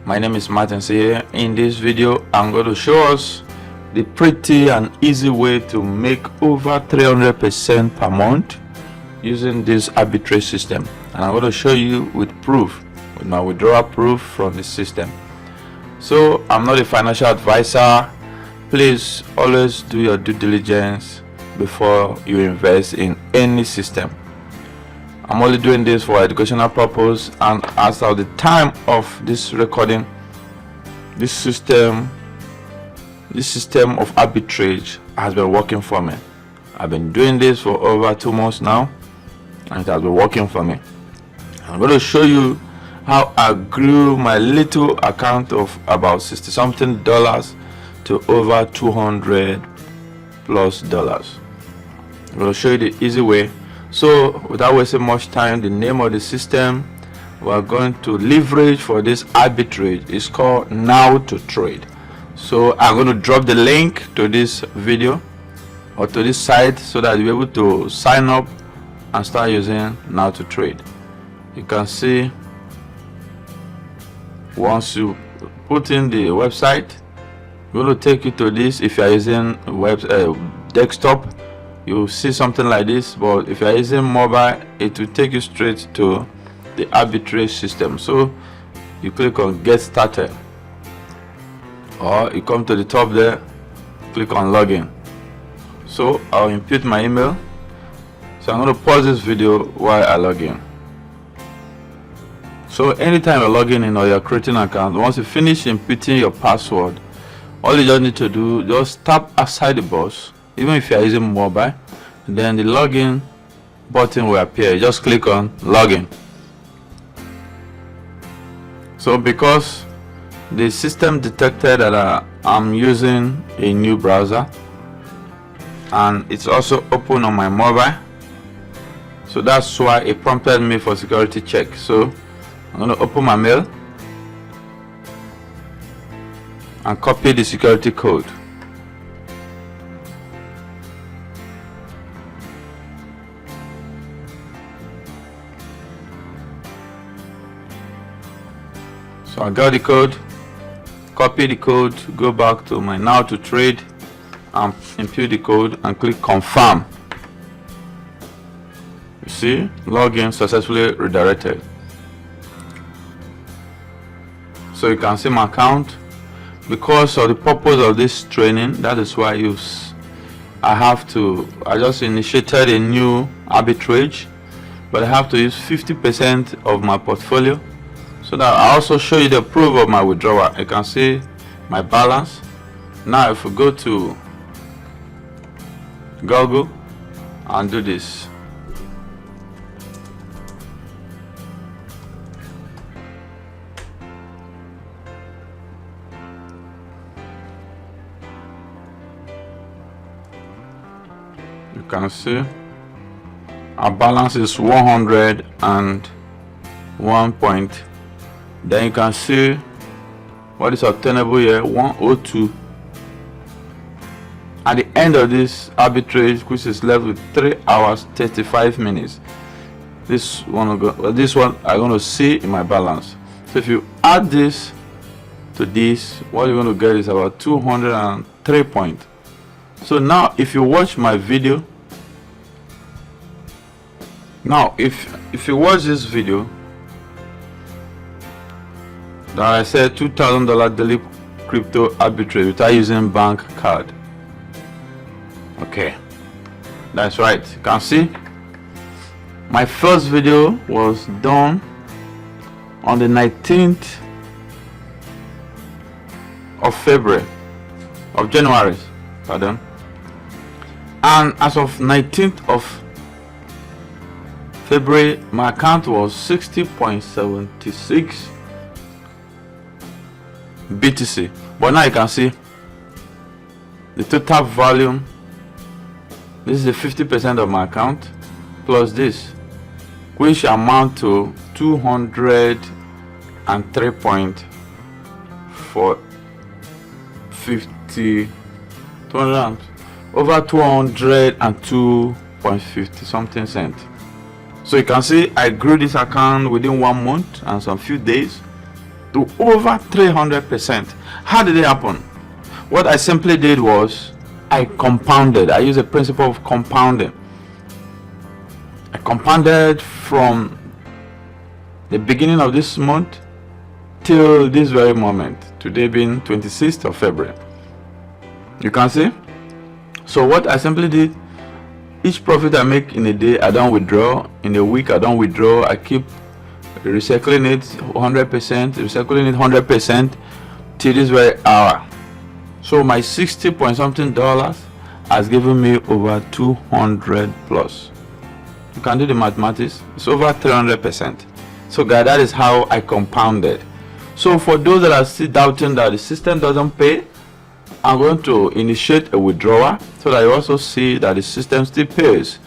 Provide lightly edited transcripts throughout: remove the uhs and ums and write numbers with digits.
My name is Martin here. In this video I'm going to show us the pretty and easy way to make over 300% per month using this arbitrage system, and I'm going to show you with proof, with my withdrawal proof from the system. So I'm not a financial advisor. Please always do your due diligence before you invest in any system. I'm only doing this for educational purpose, and as of the time of this recording, this system of arbitrage has been working for me. I've been doing this for over 2 months now, and it has been working for me. I'm going to show you how I grew my little account of about $60 something to over $200+ dollars. I'm going to show you the easy way. So without wasting much time, the name of the system we're going to leverage for this arbitrage is called Now2trade. So I'm going to drop the link to this video or to this site so that you're able to sign up and start using Now2trade. You can see once you put in the website, we're going to take you to this. If you're using desktop, you'll see something like this, but if you're using mobile, it will take you straight to the arbitrage system. So you click on get started, or you come to the top there, click on login. So I'll input my email. So I'm going to pause this video while I log in. So anytime you're logging in or you're creating an account, once you finish inputting your password, all you just need to do, just tap aside the box. Even if you are using mobile, then the login button will appear. Just click on login. So because the system detected that I'm using a new browser, and it's also open on my mobile, so that's why it prompted me for security check. So I'm going to open my mail and copy the security code. So I got the code, copy the code, go back to my Now2trade and input the code and click confirm. You see, login successfully redirected. So you can see my account. Because of the purpose of this training, that is why I just initiated a new arbitrage, but I have to use 50% of my portfolio. So that I also show you the proof of my withdrawal. You can see my balance. Now if we go to Google and do this, you can see our balance is 101 point. Then you can see what is obtainable here, 102. At the end of this arbitrage, which is left with 3 hours 35 minutes, this one I'm going to see in my balance. So if you add this to this, what you're going to get is about 203 points. So now if you watch my video, if you watch this video that I said $2,000 daily crypto arbitrage without using bank card. Okay, that's right. You can see my first video was done on the 19th of January, pardon, and as of 19th of February, my account was 60.76 BTC. But now you can see the total volume. This is the 50% of my account plus this, which amount to 203.450, over 202.50 something cent. So you can see I grew this account within 1 month and some few days. to over 300%. How did it happen? What I simply did was I compounded. I used the principle of compounding. I compounded from the beginning of this month till this very moment, today being 26th of February. You can see. So what I simply did, each profit I make in a day, I don't withdraw. In a week, I don't withdraw. I keep recycling it 100%, recycling it 100% till this very hour. So my 60 point something dollars has given me over 200 plus. You can do the mathematics. It's over 300%. So guys, that is how I compounded. So for those that are still doubting that the system doesn't pay, I'm going to initiate a withdrawal so that you also see that the system still pays.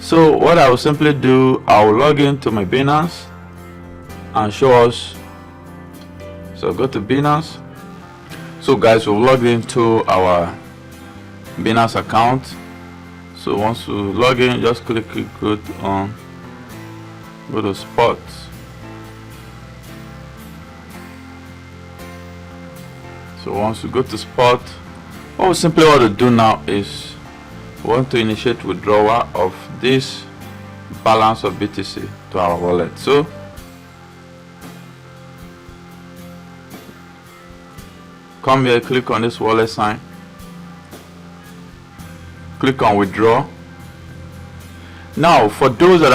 So what I will simply do, I will log into my Binance and show us. So go to Binance. So guys, we'll log into our Binance account. So once you log in, just go to spot. So once you go to spot, what we simply want to do now is we want to initiate withdrawal of this balance of BTC to our wallet. So come here, click on this wallet sign, click on withdraw. Now for those that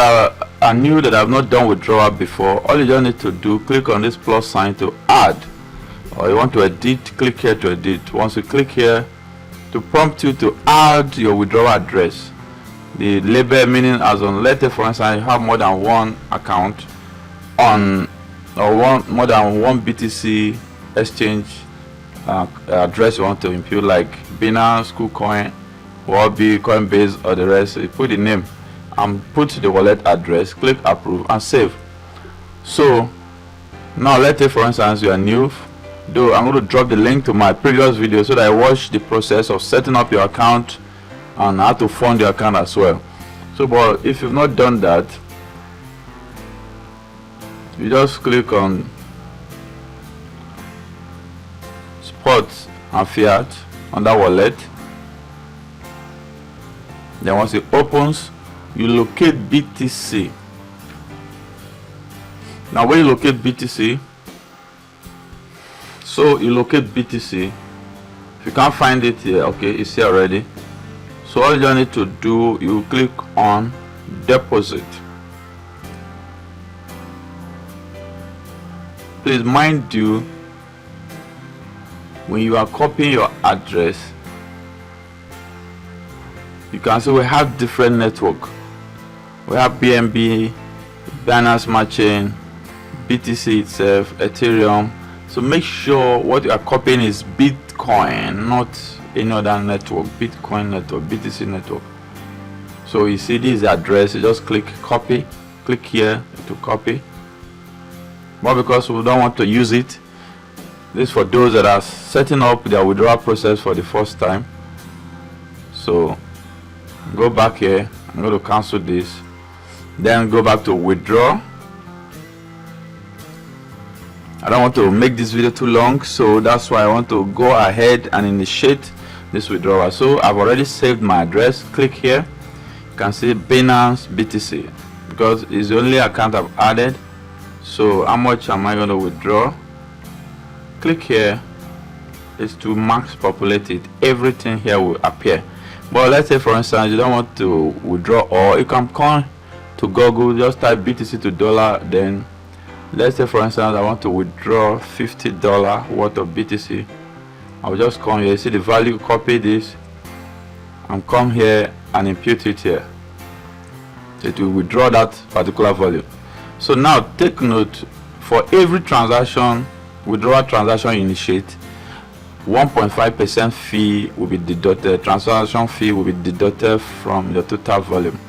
are new, that have not done withdrawal before, all you just need to do, click on this plus sign to add, or you want to edit, click here to edit. Once you click here, to prompt you to add your withdrawal address, the label, meaning as on, let's say for instance you have more than one account on, or more than one BTC exchange address you want to impute, like Binance, KuCoin, Huobi, Coinbase, or the rest. You put the name and put the wallet address, click approve and save. So now let's say for instance you are new, though I'm going to drop the link to my previous video so that I watch the process of setting up your account and how to fund your account as well. So but if you've not done that, you just click on spot and fiat on that wallet. Then once it opens, you locate BTC. Now when you locate BTC, so you locate BTC. If you can't find it here, okay, it's here already. So all you need to do, you click on deposit. Please mind you, when you are copying your address, you can see we have different network. We have BNB, Binance Smart Chain, BTC itself, Ethereum. So make sure what you are copying is Bitcoin, not any other network. Bitcoin network, BTC network. So you see this address, you just click copy, click here to copy. But because we don't want to use it, this is for those that are setting up their withdrawal process for the first time. So go back here, I'm going to cancel this, then go back to withdraw. I don't want to make this video too long, so that's why I want to go ahead and initiate this withdrawal. So I've already saved my address. Click here, you can see Binance BTC because it's the only account I've added. So how much am I going to withdraw? Click here, is to max populate it. Everything here will appear. But let's say for instance you don't want to withdraw, or you can come to Google, just type BTC to dollar. Then let's say for instance I want to withdraw $50 worth of BTC. I'll just come here, see the value, copy this and come here and impute it here. It will withdraw that particular value. So now take note, for every transaction, withdrawal transaction you initiate, 1.5% fee will be deducted. Transaction fee will be deducted from your total volume.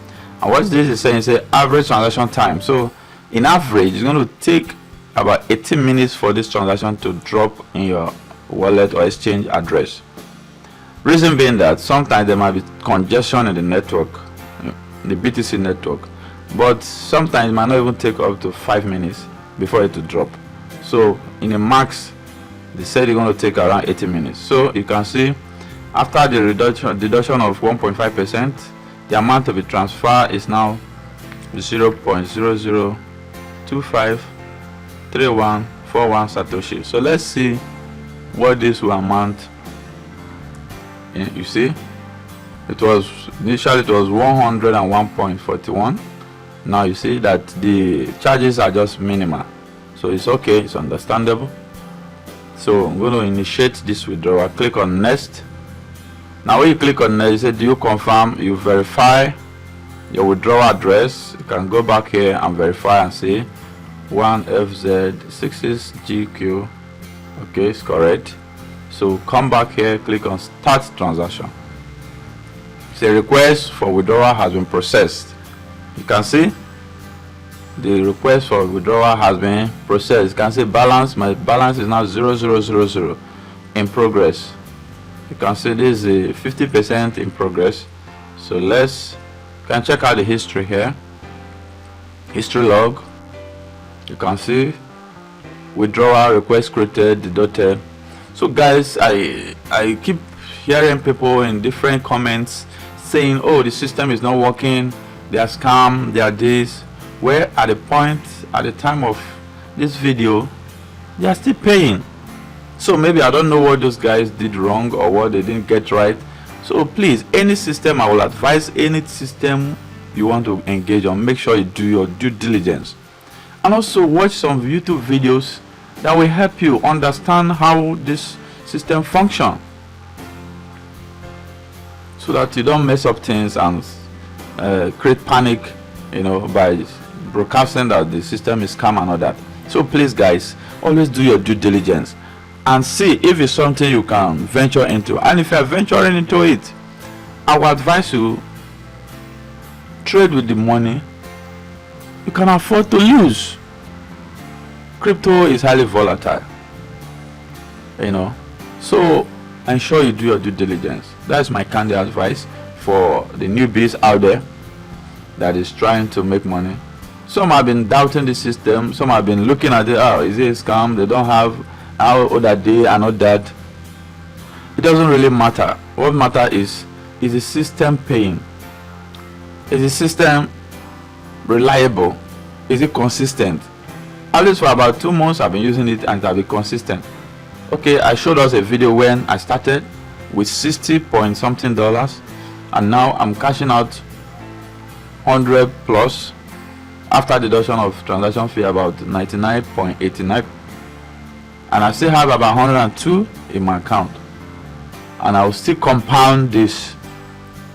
And what this is saying is average transaction time. So in average, it's going to take about 18 minutes for this transaction to drop in your wallet or exchange address. Reason being that sometimes there might be congestion in the network, the BTC network, but sometimes it might not even take up to 5 minutes before it to drop. So in a max, they said it's going to take around 80 minutes. So you can see after the deduction of 1.5%, the amount to be transferred is now 0.00253141 Satoshi. So let's see what this will amount in. You see, it was initially 101.41. Now you see that the charges are just minimal, so it's okay, it's understandable. So I'm going to initiate this withdrawal. Click on next. Now when you click on next, you say do you confirm, you verify your withdrawal address. You can go back here and verify and say 1FZ66GQ. okay, it's correct. So come back here, click on start transaction. Say request for withdrawal has been processed. You can see the request for withdrawal has been processed. You can see balance, my balance is now 0000 in progress. You can see this is 50% in progress. So you can check out the history here, history log. You can see withdrawal request created, deducted. So guys, I keep hearing people in different comments saying, oh, the system is not working, they are scam, they are this, where at the time of this video they are still paying. So maybe I don't know what those guys did wrong or what they didn't get right. So please, any system, I will advise any system you want to engage on, make sure you do your due diligence, and also watch some YouTube videos that will help you understand how this system functions, so that you don't mess up things and create panic, by broadcasting that the system is scam and all that. So please guys, always do your due diligence and see if it's something you can venture into. And if you are venturing into it, I will advise you, trade with the money you can afford to lose. Crypto is highly volatile, so ensure you do your due diligence. That's my candid advice for the newbies out there that is trying to make money. Some have been doubting the system, some have been looking at it, oh, is it a scam, they don't have how other day and all that. It doesn't really matter. What matters is the system paying? Is the system reliable? Is it consistent? At least for about 2 months I've been using it and it has been consistent. Okay, I showed us a video when I started with 60 point something dollars, and now I'm cashing out 100 plus after deduction of transaction fee, about 99.89, and I still have about 102 in my account, and I will still compound this,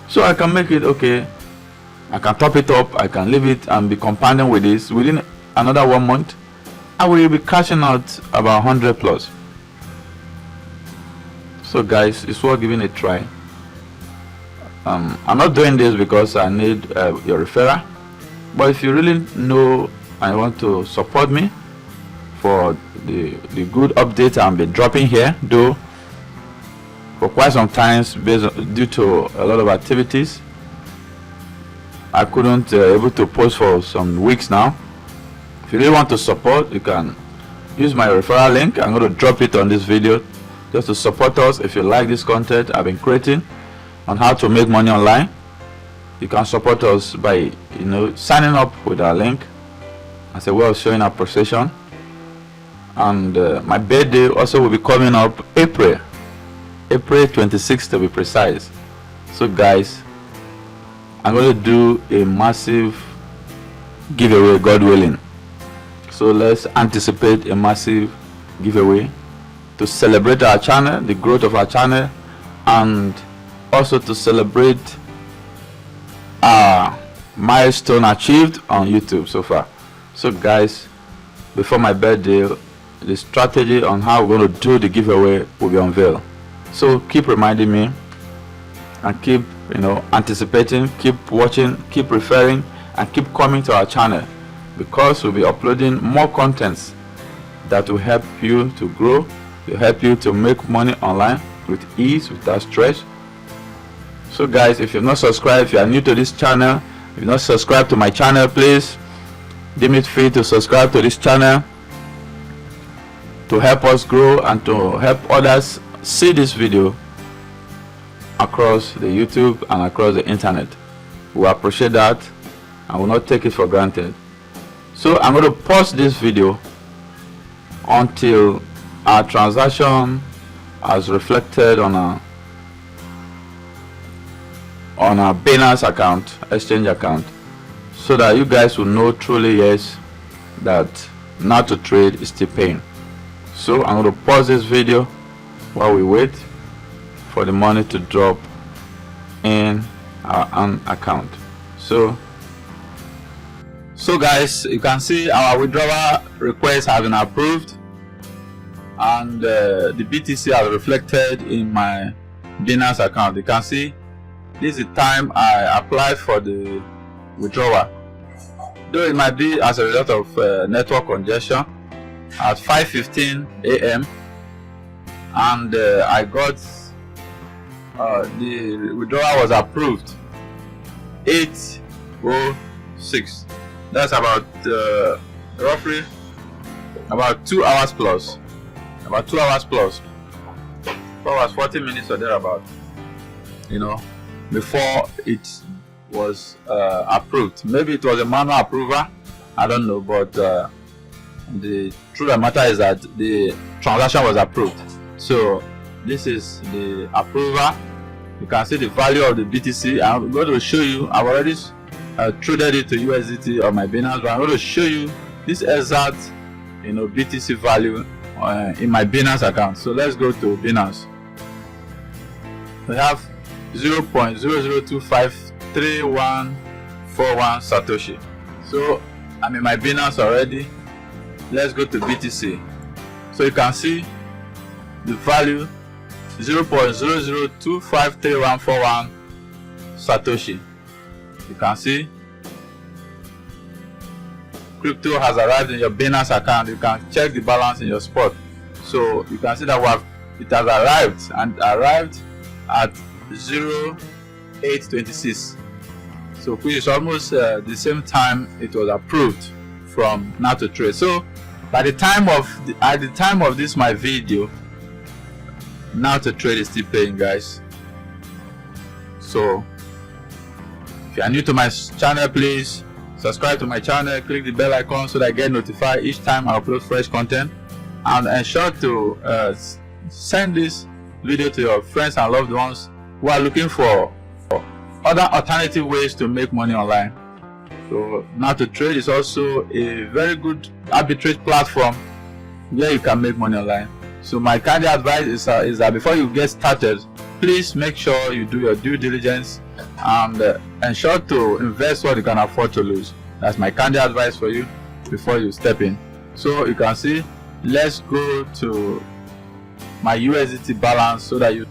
so I can make it okay. I can top it up, I can leave it and be compounding with this. Within another 1 month I will be cashing out about 100 plus. So guys, it's worth giving a try. I'm not doing this because I need your referral, but if you really know and want to support me for the good updates I've been dropping here, though for quite some times due to a lot of activities, I couldn't able to post for some weeks now. If you really want to support, you can use my referral link. I'm going to drop it on this video just to support us. If you like this content I've been creating on how to make money online, you can support us by signing up with our link as a way of showing appreciation. And my birthday also will be coming up April 26th to be precise. So guys, I'm going to do a massive giveaway, God willing. So let's anticipate a massive giveaway to celebrate our channel, the growth of our channel, and also to celebrate our milestone achieved on YouTube so far. So guys, before my birthday, the strategy on how we're going to do the giveaway will be unveiled. So keep reminding me and keep anticipating, keep watching, keep referring, and keep coming to our channel, because we'll be uploading more contents that will help you to grow, will help you to make money online with ease, without stress. So guys, if you've not subscribed, if you are new to this channel, if you've not subscribed to my channel, please deem it free to subscribe to this channel to help us grow and to help others see this video across the YouTube and across the internet. We appreciate that and will not take it for granted. So I'm going to pause this video until our transaction as reflected on our Binance account, exchange account, so that you guys will know truly, yes, that Now2trade is still paying. So I'm going to pause this video while we wait for the money to drop in our own account. So guys, you can see our withdrawal request has been approved, and the BTC has reflected in my Binance account. You can see this is the time I applied for the withdrawal, though it might be as a result of network congestion, at 5:15 a.m. and I got the withdrawal was approved 8:06. That's about roughly about 2 hours plus, 4 hours 40 minutes or thereabout, you know, before it was approved. Maybe it was a manual approval, I don't know, but the truth of the matter is that the transaction was approved. So this is the approval. You can see the value of the BTC. I'm going to show you. I've already traded it to USDT on my Binance, but I'm going to show you this exact, you know, BTC value in my Binance account. So let's go to Binance. We have 0.00253141 Satoshi. So I'm in my Binance already. Let's go to BTC. So you can see the value 0.00253141 Satoshi. You can see crypto has arrived in your Binance account. You can check the balance in your spot. So you can see that it has arrived, and arrived at 0.826. So which is almost the same time it was approved from Now2trade. So by the time of at the time of this my video, Now2trade is still paying, guys. So if you are new to my channel, please subscribe to my channel, click the bell icon so that I get notified each time I upload fresh content, and ensure to send this video to your friends and loved ones who are looking for other alternative ways to make money online. So Now2trade is also a very good arbitrage platform where you can make money online. So my kind advice is that before you get started, please make sure you do your due diligence and ensure to invest what you can afford to lose. That's my kind advice for you before you step in. So you can see, let's go to my USDT balance so that you.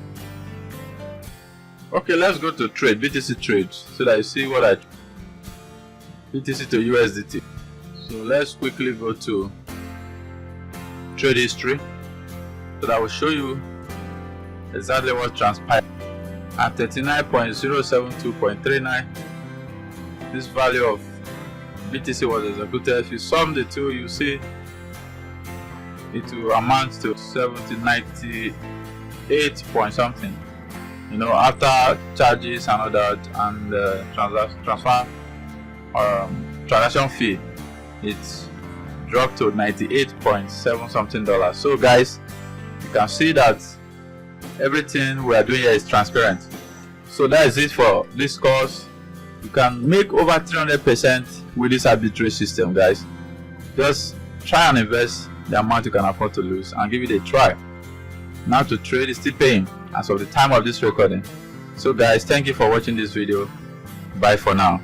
Okay, let's go to trade, BTC trade, so that you see what I. BTC to USDT. So let's quickly go to trade history so that will show you exactly what transpired. At 39.072.39, this value of BTC was executed. If you sum the two, you see it will amount to 7098 point something, you know, after charges and all that, and transaction fee, it's dropped to 98.7 something dollars. So guys, you can see that everything we are doing here is transparent. So that is it for this course. You can make over 300% with this arbitrage system, guys. Just try and invest the amount you can afford to lose and give it a try. Now2trade is still paying as of the time of this recording. So guys, thank you for watching this video. Bye for now.